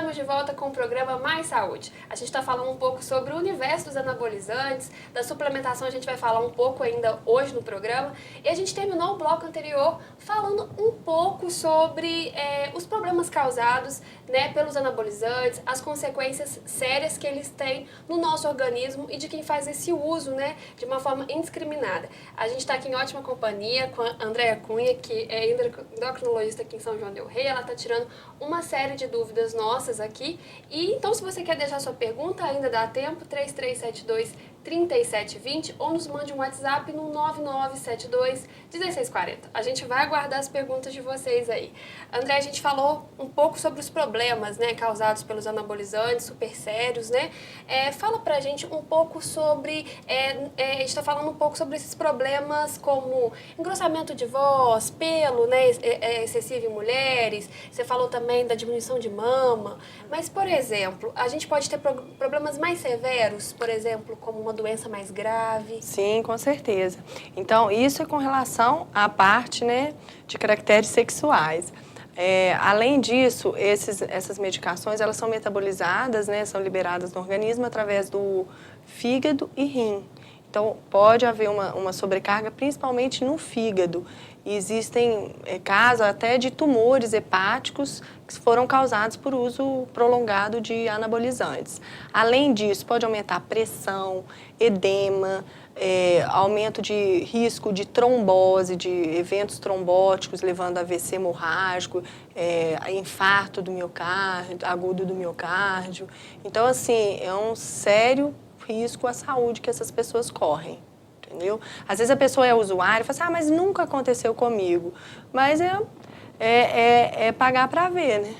estamos de volta com o programa Mais Saúde. A gente está falando um pouco sobre o universo dos anabolizantes, da suplementação a gente vai falar um pouco ainda hoje no programa. E a gente terminou o bloco anterior falando um pouco sobre os problemas causados, né, pelos anabolizantes, as consequências sérias que eles têm no nosso organismo e de quem faz esse uso, né, de uma forma indiscriminada. A gente está aqui em ótima companhia com a Andréia Cunha, que é endocrinologista aqui em São João del Rei. Ela está tirando uma série de dúvidas nossas aqui. E então, se você quer deixar sua pergunta, ainda dá tempo, 3372-3720, ou nos mande um WhatsApp no 9972-1640. A gente vai aguardar as perguntas de vocês aí. André, a gente falou um pouco sobre os problemas, né, causados pelos anabolizantes, super sérios, né? Fala pra gente um pouco sobre, a gente está falando um pouco sobre esses problemas como engrossamento de voz, pelo, né, excessivo em mulheres. Você falou também da diminuição de mama. Mas, por exemplo, a gente pode ter problemas mais severos, por exemplo, como uma doença mais grave? Sim, com certeza. Então, isso é com relação à parte, né, de caracteres sexuais. Além disso, essas medicações, elas são metabolizadas, né, são liberadas no organismo através do fígado e rim. Então, pode haver uma sobrecarga, principalmente no fígado. E existem casos até de tumores hepáticos que foram causados por uso prolongado de anabolizantes. Além disso, pode aumentar a pressão, edema, aumento de risco de trombose, de eventos trombóticos, levando a AVC hemorrágico, infarto do miocárdio, agudo do miocárdio. Então, assim, é um sério risco à saúde que essas pessoas correm, entendeu? Às vezes a pessoa é usuária e fala assim, mas nunca aconteceu comigo. Mas é pagar para ver, né?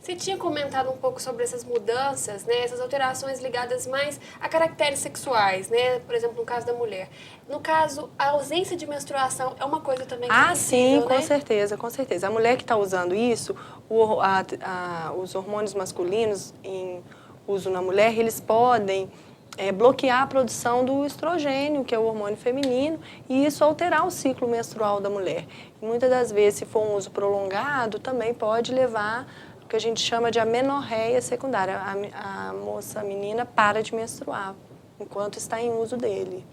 Você tinha comentado um pouco sobre essas mudanças, né, essas alterações ligadas mais a caracteres sexuais, né, por exemplo, no caso da mulher. No caso, a ausência de menstruação é uma coisa também que é possível, sim, né? com certeza, com certeza. A mulher que está usando isso, os hormônios masculinos em uso na mulher, eles podem bloquear a produção do estrogênio, que é o hormônio feminino, e isso alterar o ciclo menstrual da mulher. E muitas das vezes, se for um uso prolongado, também pode levar o que a gente chama de amenorreia secundária. A moça, a menina, para de menstruar enquanto está em uso dele.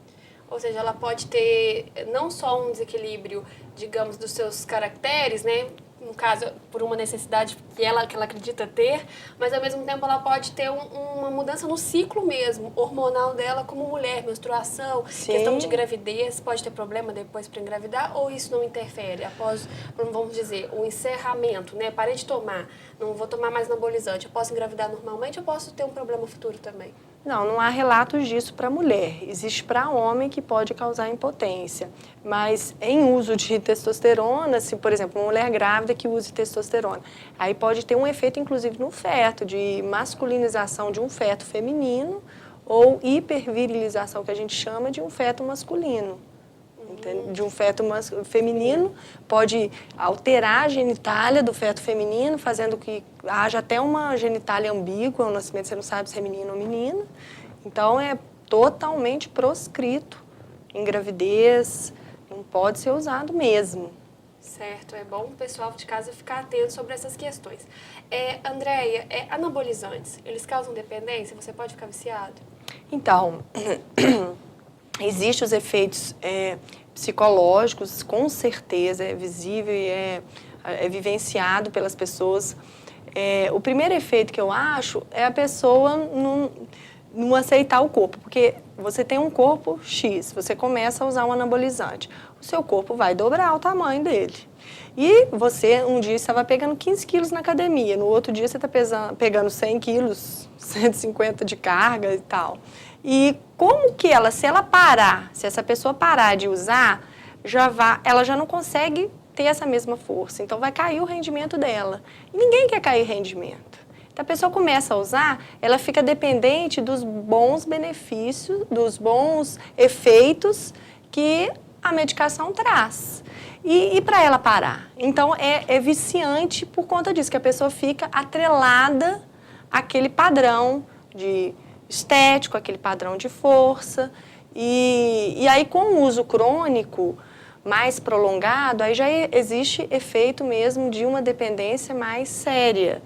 Ou seja, ela pode ter não só um desequilíbrio, digamos, dos seus caracteres, né? No caso, por uma necessidade que ela acredita ter, mas ao mesmo tempo ela pode ter uma mudança no ciclo mesmo, hormonal dela como mulher, menstruação, Sim. Questão de gravidez, pode ter problema depois para engravidar, ou isso não interfere? Após, vamos dizer, o encerramento, né? Parei de tomar, não vou tomar mais anabolizante, eu posso engravidar normalmente ou posso ter um problema futuro também? Não há relatos disso para mulher. Existe para homem que pode causar impotência. Mas em uso de testosterona, se, por exemplo, uma mulher grávida que use testosterona, aí pode ter um efeito, inclusive, no feto, de masculinização de um feto feminino ou hipervirilização, que a gente chama de um feto masculino. De um feto feminino, pode alterar a genitália do feto feminino, fazendo que haja até uma genitália ambígua, no nascimento você não sabe se é menino ou menina. Então, é totalmente proscrito em gravidez, não pode ser usado mesmo. Certo, é bom o pessoal de casa ficar atento sobre essas questões. Andréia, anabolizantes, eles causam dependência? Você pode ficar viciado? Então, existem os efeitos psicológicos, com certeza, é visível e é vivenciado pelas pessoas. O primeiro efeito que eu acho é a pessoa não aceitar o corpo, porque você tem um corpo X, você começa a usar um anabolizante, o seu corpo vai dobrar o tamanho dele. E você, um dia, estava pegando 15 quilos na academia, no outro dia você está pegando 100 quilos, 150 de carga e tal. E como que se ela parar, se essa pessoa parar de usar, ela já não consegue ter essa mesma força. Então, vai cair o rendimento dela. E ninguém quer cair rendimento. Então, a pessoa começa a usar, ela fica dependente dos bons benefícios, dos bons efeitos que a medicação traz. E para ela parar? Então, é viciante por conta disso, que a pessoa fica atrelada àquele padrão de estético, aquele padrão de força. E aí, com o uso crônico mais prolongado, aí já existe efeito mesmo de uma dependência mais séria.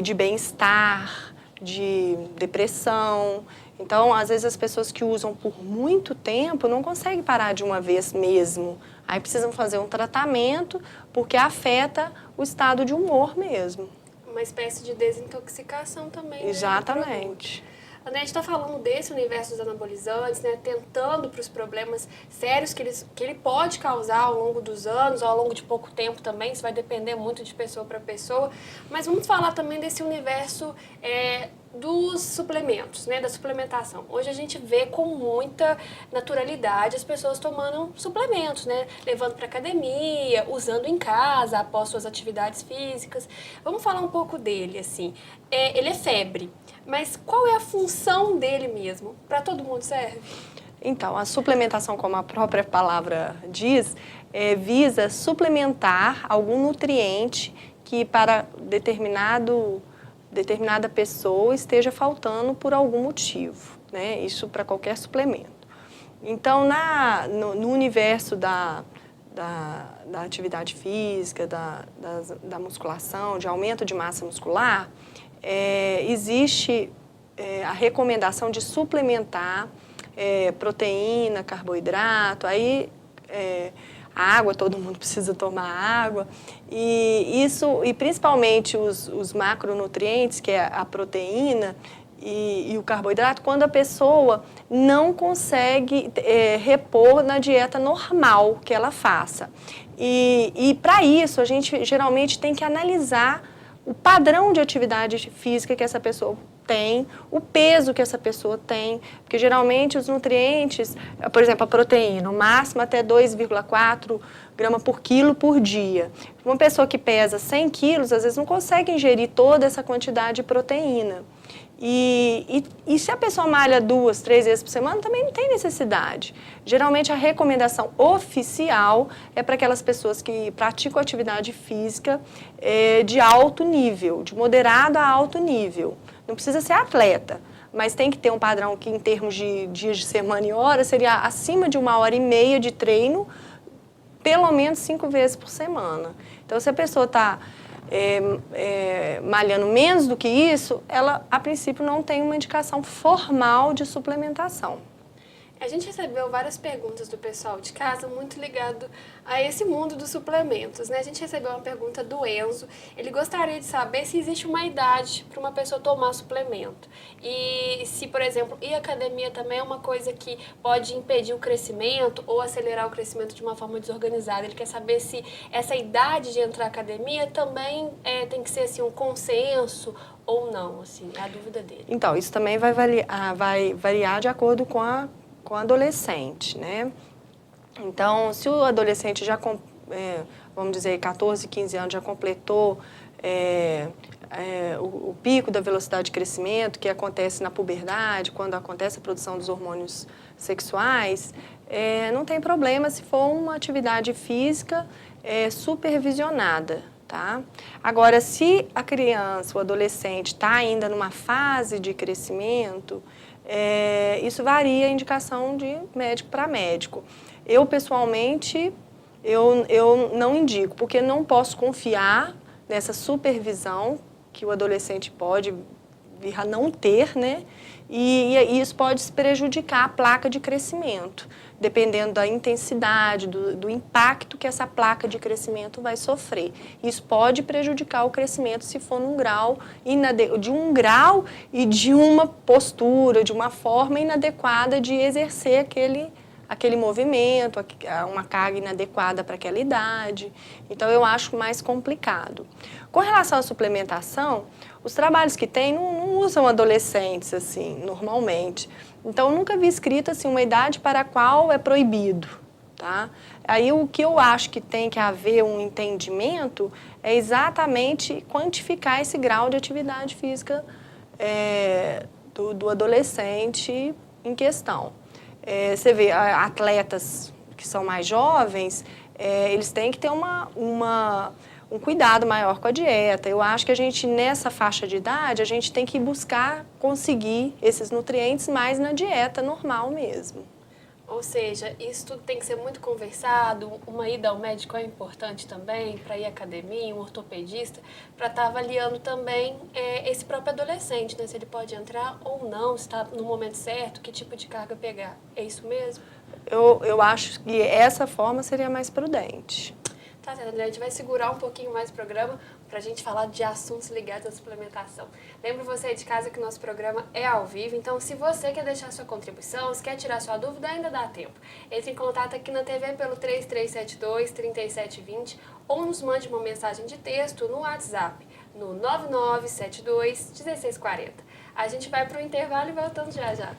de bem-estar, de depressão. Então, às vezes, as pessoas que usam por muito tempo não conseguem parar de uma vez mesmo. Aí precisam fazer um tratamento porque afeta o estado de humor mesmo. Uma espécie de desintoxicação também, né? Exatamente. A gente está falando desse universo dos anabolizantes, né, tentando para os problemas sérios que ele pode causar ao longo dos anos, ou ao longo de pouco tempo também, isso vai depender muito de pessoa para pessoa. Mas vamos falar também desse universo dos suplementos, né, da suplementação. Hoje a gente vê com muita naturalidade as pessoas tomando suplementos, né, levando para academia, usando em casa após suas atividades físicas. Vamos falar um pouco dele, assim. Ele é febre. Mas qual é a função dele mesmo? Para todo mundo serve? Então, a suplementação, como a própria palavra diz, visa suplementar algum nutriente que para determinada pessoa esteja faltando por algum motivo, né? Isso para qualquer suplemento. Então, no universo da atividade física, da musculação, de aumento de massa muscular, existe a recomendação de suplementar proteína, carboidrato, aí água, todo mundo precisa tomar água, e principalmente os macronutrientes, que é a proteína e o carboidrato, quando a pessoa não consegue repor na dieta normal que ela faça. E para isso, a gente geralmente tem que analisar o padrão de atividade física que essa pessoa tem, o peso que essa pessoa tem, porque geralmente os nutrientes, por exemplo, a proteína, o máximo até 2,4 gramas por quilo por dia. Uma pessoa que pesa 100 quilos, às vezes não consegue ingerir toda essa quantidade de proteína. E se a pessoa malha 2, 3 vezes por semana, também não tem necessidade. Geralmente, a recomendação oficial é para aquelas pessoas que praticam atividade física de alto nível, de moderado a alto nível. Não precisa ser atleta, mas tem que ter um padrão que, em termos de dias de semana e horas, seria acima de 1h30 de treino, pelo menos 5 vezes por semana. Então, se a pessoa está malhando menos do que isso, ela, a princípio, não tem uma indicação formal de suplementação. A gente recebeu várias perguntas do pessoal de casa, muito ligado a esse mundo dos suplementos, né? A gente recebeu uma pergunta do Enzo. Ele gostaria de saber se existe uma idade para uma pessoa tomar suplemento. E se, por exemplo, ir à academia também é uma coisa que pode impedir o crescimento ou acelerar o crescimento de uma forma desorganizada. Ele quer saber se essa idade de entrar à academia também tem que ser assim, um consenso ou não, assim, é a dúvida dele. Então, isso também vai variar de acordo com a adolescente, né? Então, se o adolescente já, vamos dizer, 14, 15 anos, já completou o pico da velocidade de crescimento, que acontece na puberdade, quando acontece a produção dos hormônios sexuais, não tem problema se for uma atividade física supervisionada, tá? Agora, se a criança, o adolescente, está ainda numa fase de crescimento, isso varia a indicação de médico para médico. Eu, pessoalmente, eu não indico, porque não posso confiar nessa supervisão que o adolescente pode vir a não ter, né? E isso pode prejudicar a placa de crescimento, dependendo da intensidade, do impacto que essa placa de crescimento vai sofrer. Isso pode prejudicar o crescimento se for de um grau e de uma postura, de uma forma inadequada de exercer aquele movimento, uma carga inadequada para aquela idade. Então, eu acho mais complicado. Com relação à suplementação, os trabalhos que tem não usam adolescentes, assim, normalmente. Então, eu nunca vi escrito assim, uma idade para a qual é proibido, tá? Aí, o que eu acho que tem que haver um entendimento é exatamente quantificar esse grau de atividade física do adolescente em questão. Você vê, atletas que são mais jovens, eles têm que ter um cuidado maior com a dieta. Eu acho que a gente, nessa faixa de idade, a gente tem que buscar conseguir esses nutrientes mais na dieta normal mesmo. Ou seja, isso tudo tem que ser muito conversado, uma ida ao médico é importante também, para ir à academia, um ortopedista, para estar avaliando também esse próprio adolescente, né? Se ele pode entrar ou não, se está no momento certo, que tipo de carga pegar. É isso mesmo? Eu acho que essa forma seria mais prudente. Tá certo, André, a gente vai segurar um pouquinho mais o programa para a gente falar de assuntos ligados à suplementação. Lembro você de casa que o nosso programa é ao vivo, então se você quer deixar sua contribuição, se quer tirar sua dúvida, ainda dá tempo. Entre em contato aqui na TV pelo 3372-3720 ou nos mande uma mensagem de texto no WhatsApp, no 9972-1640. A gente vai para o intervalo e voltamos já já.